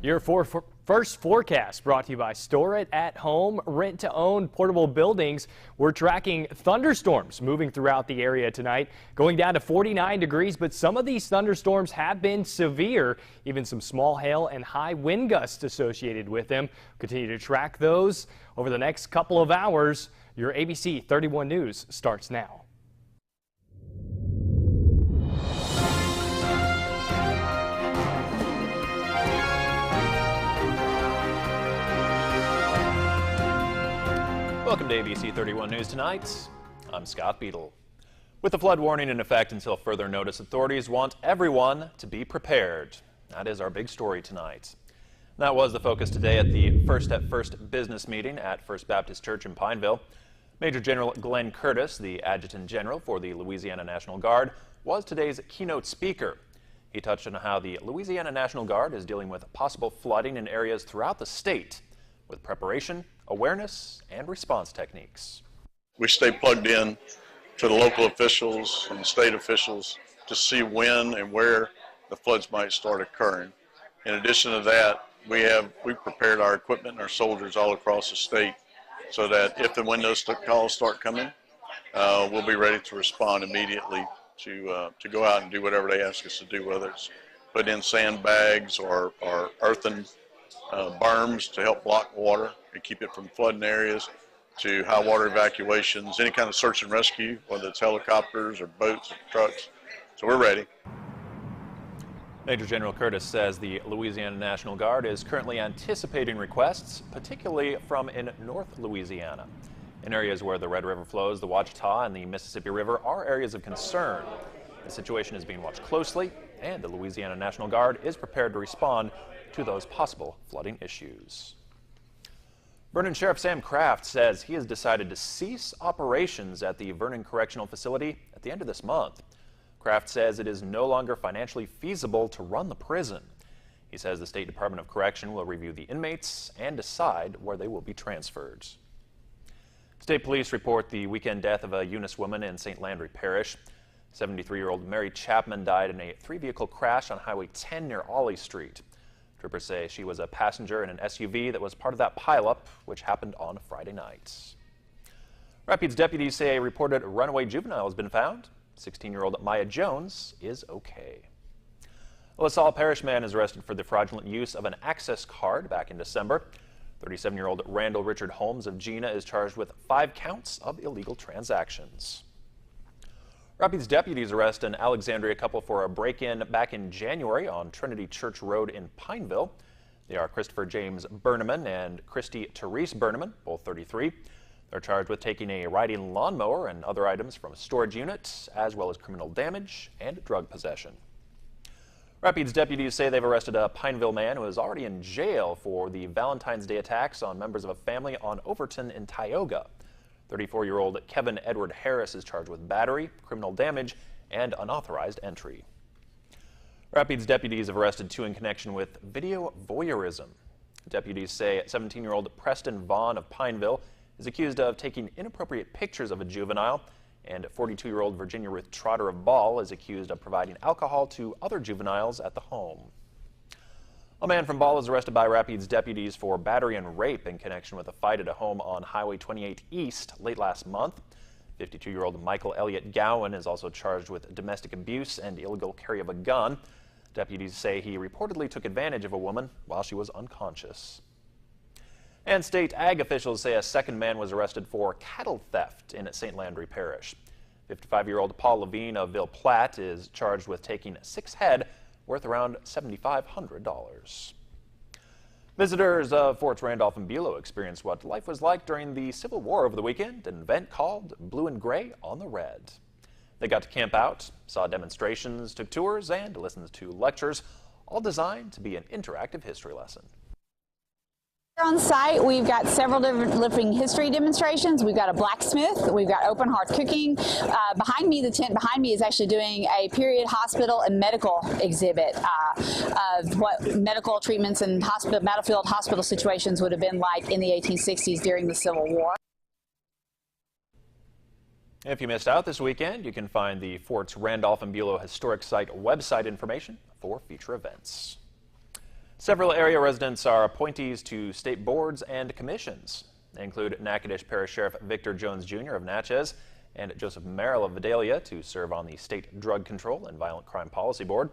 Your first forecast brought to you by Store It at Home, rent to own portable buildings. We're tracking thunderstorms moving throughout the area tonight, going down to 49 degrees, but some of these thunderstorms have been severe, even some small hail and high wind gusts associated with them. Continue to track those over the next couple of hours. Your ABC 31 News starts now. Welcome to ABC 31 News Tonight. I'm Scott Beadle. With the flood warning in effect until further notice, authorities want everyone to be prepared. That is our big story tonight. That was the focus today at the First at First business meeting at First Baptist Church in Pineville. Major General Glenn Curtis, the Adjutant General for the Louisiana National Guard, was today's keynote speaker. He touched on how the Louisiana National Guard is dealing with possible flooding in areas throughout the state with preparation, awareness, and response techniques. We stay plugged in to the local officials and state officials to see when and where the floods might start occurring. In addition to that, we prepared our equipment and our soldiers all across the state so that if and when those calls start coming, we'll be ready to respond immediately to go out and do whatever they ask us to do, whether it's put in sandbags or earthen berms to help block water and keep it from flooding areas, to high water evacuations, any kind of search and rescue, whether it's helicopters or boats or trucks. So we're ready. Major General Curtis says the Louisiana National Guard is currently anticipating requests, particularly from in North Louisiana. In areas where the Red River flows, the Ouachita and the Mississippi River are areas of concern. The situation is being watched closely, and the Louisiana National Guard is prepared to respond to those possible flooding issues. Vernon Sheriff Sam Kraft says he has decided to cease operations at the Vernon Correctional Facility at the end of this month. Kraft says it is no longer financially feasible to run the prison. He says the State Department of Correction will review the inmates and decide where they will be transferred. State police report the weekend death of a Eunice woman in St. Landry Parish. 73-year-old Mary Chapman died in a three-vehicle crash on Highway 10 near Ollie Street. Troopers say she was a passenger in an SUV that was part of that pileup, which happened on Friday night. Rapids deputies say a reported runaway juvenile has been found. 16-year-old Maya Jones is okay. A LaSalle Parish man is arrested for the fraudulent use of an access card back in December. 37-year-old Randall Richard Holmes of Gina is charged with 5 counts of illegal transactions. Rapids deputies arrest an Alexandria couple for a break-in back in January on Trinity Church Road in Pineville. They are Christopher James Berneman and Christy Therese Berneman, both 33. They're charged with taking a riding lawnmower and other items from a storage unit, as well as criminal damage and drug possession. Rapids deputies say they've arrested a Pineville man who is already in jail for the Valentine's Day attacks on members of a family on Overton in Tioga. 34-year-old Kevin Edward Harris is charged with battery, criminal damage, and unauthorized entry. Rapids deputies have arrested 2 in connection with video voyeurism. Deputies say 17-year-old Preston Vaughn of Pineville is accused of taking inappropriate pictures of a juvenile, and 42-year-old Virginia Ruth Trotter of Ball is accused of providing alcohol to other juveniles at the home. A man from Ball is arrested by Rapids deputies for battery and rape in connection with a fight at a home on Highway 28 East late last month. 52-year-old Michael Elliott Gowan is also charged with domestic abuse and illegal carry of a gun. Deputies say he reportedly took advantage of a woman while she was unconscious. And state ag officials say a second man was arrested for cattle theft in St. Landry Parish. 55-year-old Paul Levine of Ville Platte is charged with taking 6 head worth around $7,500. Visitors of Forts Randolph and Bulow experienced what life was like during the Civil War over the weekend at an event called Blue and Gray on the Red. They got to camp out, saw demonstrations, took tours, and listened to lectures, all designed to be an interactive history lesson. On site, we've got several different living history demonstrations. We've got a blacksmith. We've got open hearth cooking. Behind me, the tent behind me is actually doing a period hospital and medical exhibit of what medical treatments and battlefield hospital situations would have been like in the 1860s during the Civil War. If you missed out this weekend, you can find the Forts Randolph and Bulow Historic Site website information for future events. Several area residents are appointees to state boards and commissions. They include Natchitoches Parish Sheriff Victor Jones Jr. of Natchez and Joseph Merrill of Vidalia to serve on the State Drug Control and Violent Crime Policy Board,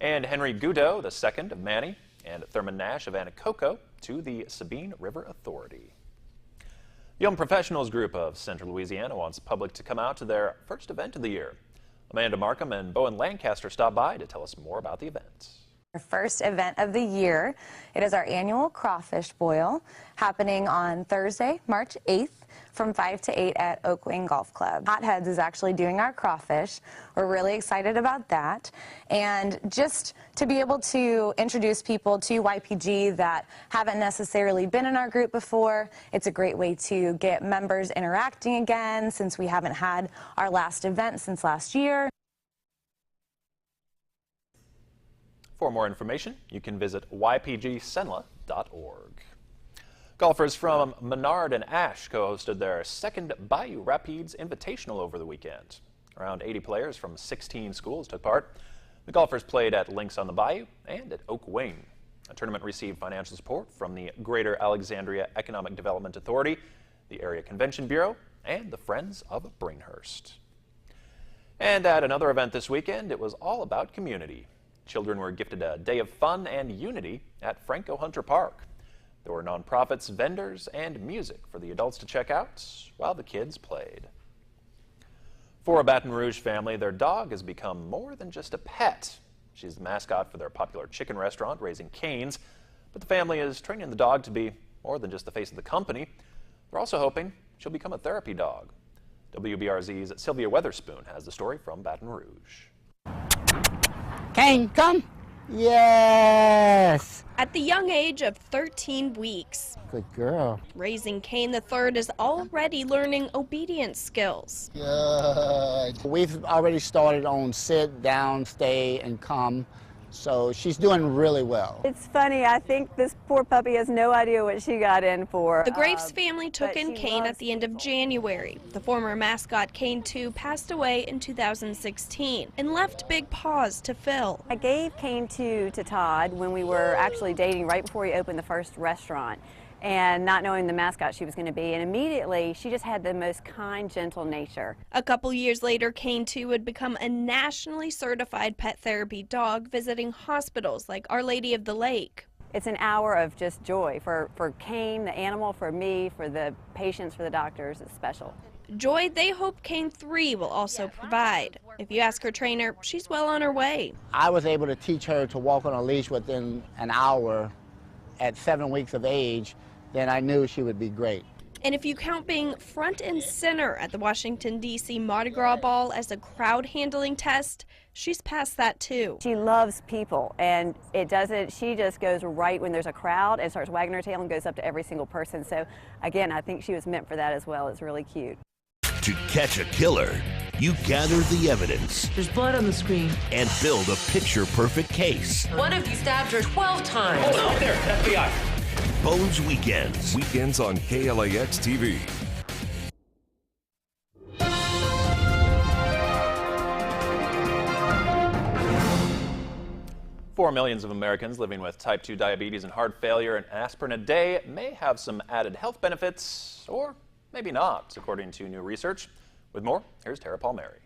and Henry Goudeau II of Manny and Thurman Nash of Anacoco to the Sabine River Authority. The Young Professionals Group of Central Louisiana wants the public to come out to their first event of the year. Amanda Markham and Bowen Lancaster stopped by to tell us more about the event. Our first event of the year. It is our annual crawfish boil happening on Thursday, March 8th from 5 to 8 at Oak Wing Golf Club. Hotheads is actually doing our crawfish. We're really excited about that. And just to be able to introduce people to YPG that haven't necessarily been in our group before, it's a great way to get members interacting again since we haven't had our last event since last year. For more information, you can visit ypgsenla.org. Golfers from Menard and Ashe co-hosted their second Bayou Rapids Invitational over the weekend. Around 80 players from 16 schools took part. The golfers played at Links on the Bayou and at Oak Wing. The tournament received financial support from the Greater Alexandria Economic Development Authority, the Area Convention Bureau, and the Friends of Bringhurst. And at another event this weekend, it was all about community. Children were gifted a day of fun and unity at Franco Hunter Park. There were nonprofits, vendors, and music for the adults to check out while the kids played. For a Baton Rouge family, their dog has become more than just a pet. She's the mascot for their popular chicken restaurant, Raising Cane's, but the family is training the dog to be more than just the face of the company. They're also hoping she'll become a therapy dog. WBRZ's Sylvia Weatherspoon has the story from Baton Rouge. Cane, come. Yes. At the young age of 13 weeks, Good girl. Raising Cain III is already learning obedience skills. Good. We've already started on sit, down, stay, and come. So she's doing really well. It's funny, I think this poor puppy has no idea what she got in for. The Graves family took in Cain at the end of January. The former mascot Cain II passed away in 2016 and left big paws to fill. I gave Cain II to Todd when we were actually dating right before he opened the first restaurant, and not knowing the mascot she was going to be, and immediately she just had the most kind, gentle nature. A couple years later, Cain II would become a nationally certified pet therapy dog, visiting hospitals like Our Lady of the Lake. It's an hour of just joy for Cain, the animal, for me, for the patients, for the doctors. It's special. Joy they hope Cain III will also provide. If you ask her trainer, she's well on her way. I was able to teach her to walk on a leash within an hour at 7 weeks of age. Then I knew she would be great. And if you count being front and center at the Washington, D.C. Mardi Gras Ball as a crowd handling test, she's passed that too. She loves people, and she just goes right when there's a crowd and starts wagging her tail and goes up to every single person. So again, I think she was meant for that as well. It's really cute. To catch a killer, you gather the evidence. There's blood on the screen. And build a picture-perfect case. One of you stabbed her 12 times. Hold on, there, FBI. Bones Weekends. Weekends on KLAX TV. For millions of Americans living with type 2 diabetes and heart failure, an aspirin a day may have some added health benefits, or maybe not, according to new research. With more, here's Tara Palmieri.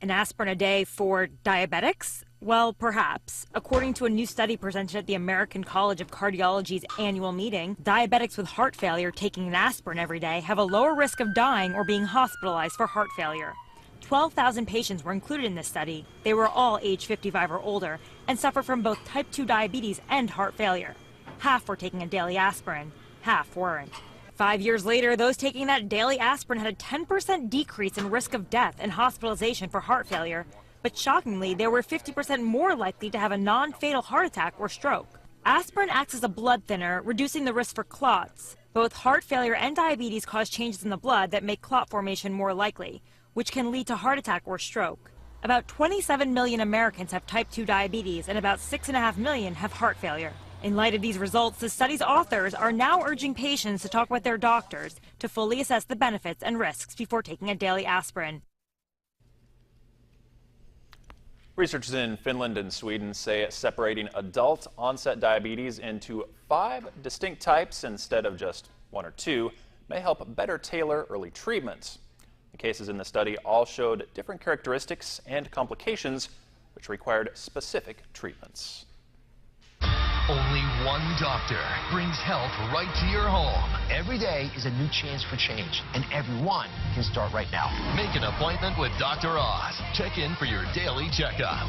An aspirin a day for diabetics? Well, perhaps. According to a new study presented at the American College of Cardiology's annual meeting, diabetics with heart failure taking an aspirin every day have a lower risk of dying or being hospitalized for heart failure. 12,000 patients were included in this study. They were all age 55 or older and suffer from both type 2 diabetes and heart failure. Half were taking a daily aspirin, half weren't. 5 years later, those taking that daily aspirin had a 10% decrease in risk of death and hospitalization for heart failure. But shockingly, they were 50% more likely to have a non-fatal heart attack or stroke. Aspirin acts as a blood thinner, reducing the risk for clots. Both heart failure and diabetes cause changes in the blood that make clot formation more likely, which can lead to heart attack or stroke. About 27 million Americans have type 2 diabetes and about 6.5 million have heart failure. In light of these results, the study's authors are now urging patients to talk with their doctors to fully assess the benefits and risks before taking a daily aspirin. Researchers in Finland and Sweden say separating adult onset diabetes into 5 distinct types instead of just 1 or 2 may help better tailor early treatments. The cases in the study all showed different characteristics and complications which required specific treatments. Only one doctor brings health right to your home. Every day is a new chance for change, and everyone can start right now. Make an appointment with Dr. Oz. Check in for your daily checkup.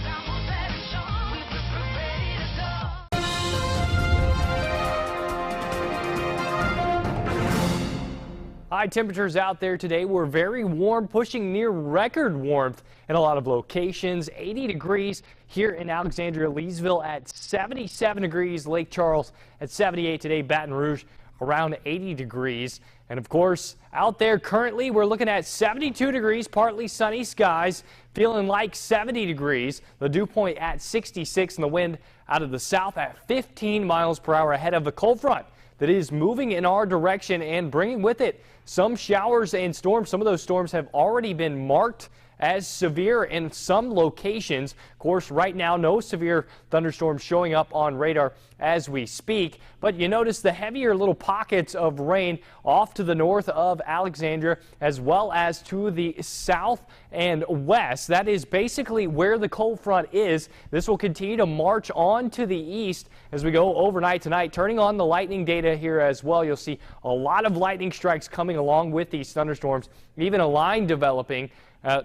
High temperatures out there today were very warm, pushing near record warmth in a lot of locations. 80 degrees here in Alexandria, Leesville at 77 degrees, Lake Charles at 78 today, Baton Rouge around 80 degrees. And of course, out there currently we're looking at 72 degrees, partly sunny skies, feeling like 70 degrees. The dew point at 66 and the wind out of the south at 15 miles per hour ahead of the cold front that is moving in our direction and bringing with it some showers and storms. Some of those storms have already been marked as severe in some locations. Of course, right now, no severe thunderstorms showing up on radar as we speak. But you notice the heavier little pockets of rain off to the north of Alexandria, as well as to the south and west. That is basically where the cold front is. This will continue to march on to the east as we go overnight tonight. Turning on the lightning data here as well, you'll see a lot of lightning strikes coming along with these thunderstorms, even a line developing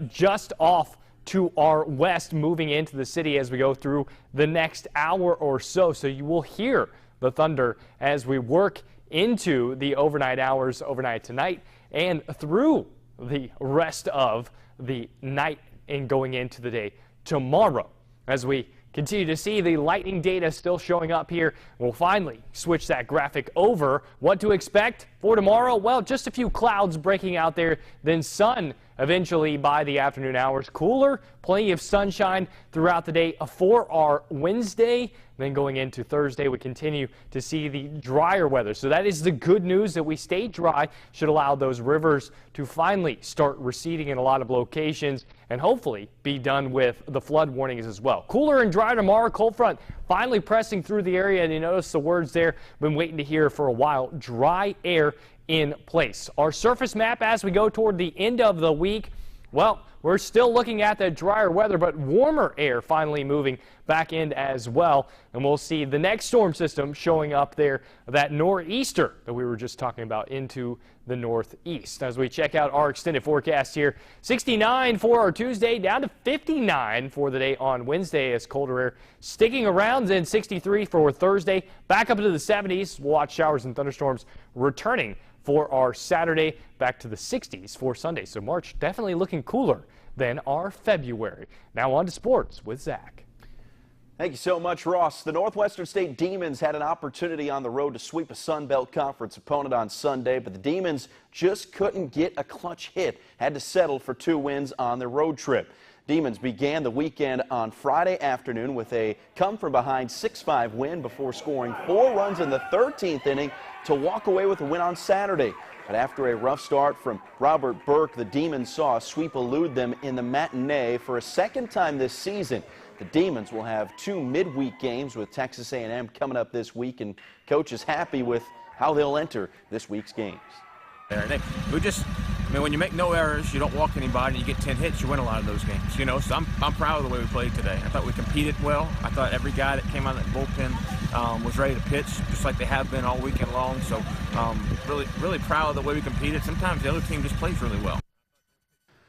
just off to our west, moving into the city as we go through the next hour or so. So you will hear the thunder as we work into the overnight hours, overnight tonight, and through the rest of the night and going into the day tomorrow. As we continue to see the lightning data still showing up here, we'll finally switch that graphic over. What to expect for tomorrow? Well, just a few clouds breaking out there, then sun eventually by the afternoon hours. Cooler, plenty of sunshine throughout the day for our Wednesday. Then going into Thursday, we continue to see the drier weather. So that is the good news, that we stay dry should allow those rivers to finally start receding in a lot of locations and hopefully be done with the flood warnings as well. Cooler and dry tomorrow. Cold front finally pressing through the area, and you notice the words there been waiting to hear for a while. Dry air in place. Our surface map as we go toward the end of the week, well, we're still looking at that drier weather, but warmer air finally moving back in as well. And we'll see the next storm system showing up there, that nor'easter that we were just talking about, into the northeast. As we check out our extended forecast here, 69 for our Tuesday, down to 59 for the day on Wednesday as colder air sticking around, then 63 for Thursday, back up into the 70s. We'll watch showers and thunderstorms returning for our Saturday, back to the 60s for Sunday. So March definitely looking cooler than our February. Now on to sports with Zach. Thank you so much, Ross. The Northwestern State Demons had an opportunity on the road to sweep a Sun Belt Conference opponent on Sunday, but the Demons just couldn't get a clutch hit, had to settle for 2 wins on their road trip. Demons began the weekend on Friday afternoon with a come-from-behind 6-5 win before scoring 4 runs in the 13th inning to walk away with a win on Saturday. But after a rough start from Robert Burke, the Demons saw a sweep elude them in the matinee for a second time this season. The Demons will have 2 midweek games with Texas A&M coming up this week, and Coach is happy with how they'll enter this week's games. When you make no errors, you don't walk anybody, and you get 10 hits, you win a lot of those games. So I'm proud of the way we played today. I thought we competed well. I thought every guy that came out of that bullpen was ready to pitch, just like they have been all weekend long. So really proud of the way we competed. Sometimes the other team just plays really well.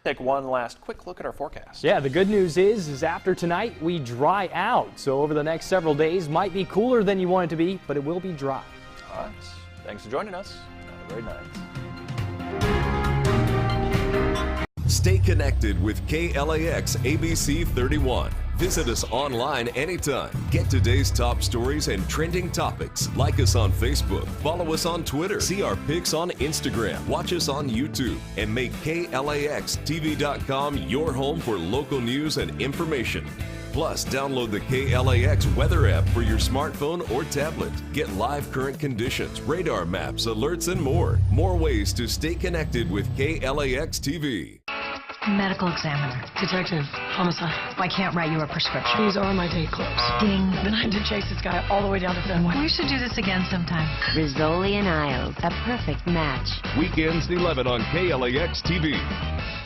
Take one last quick look at our forecast. Yeah, the good news is after tonight we dry out. So over the next several days, might be cooler than you want it to be, but it will be dry. All right. Thanks for joining us. Have a great night. Stay connected with KLAX ABC31. Visit us online anytime. Get today's top stories and trending topics. Like us on Facebook. Follow us on Twitter. See our pics on Instagram. Watch us on YouTube. And make KLAXTV.com your home for local news and information. Plus, download the KLAX weather app for your smartphone or tablet. Get live current conditions, radar maps, alerts, and more. More ways to stay connected with KLAX TV. Medical examiner. Detective. Homicide. I can't write you a prescription. These are my date clothes. Ding. Then I had to chase this guy all the way down to Fenway. We should do this again sometime. Rizzoli and Isles, a perfect match. Weekends at 11 on KLAX TV.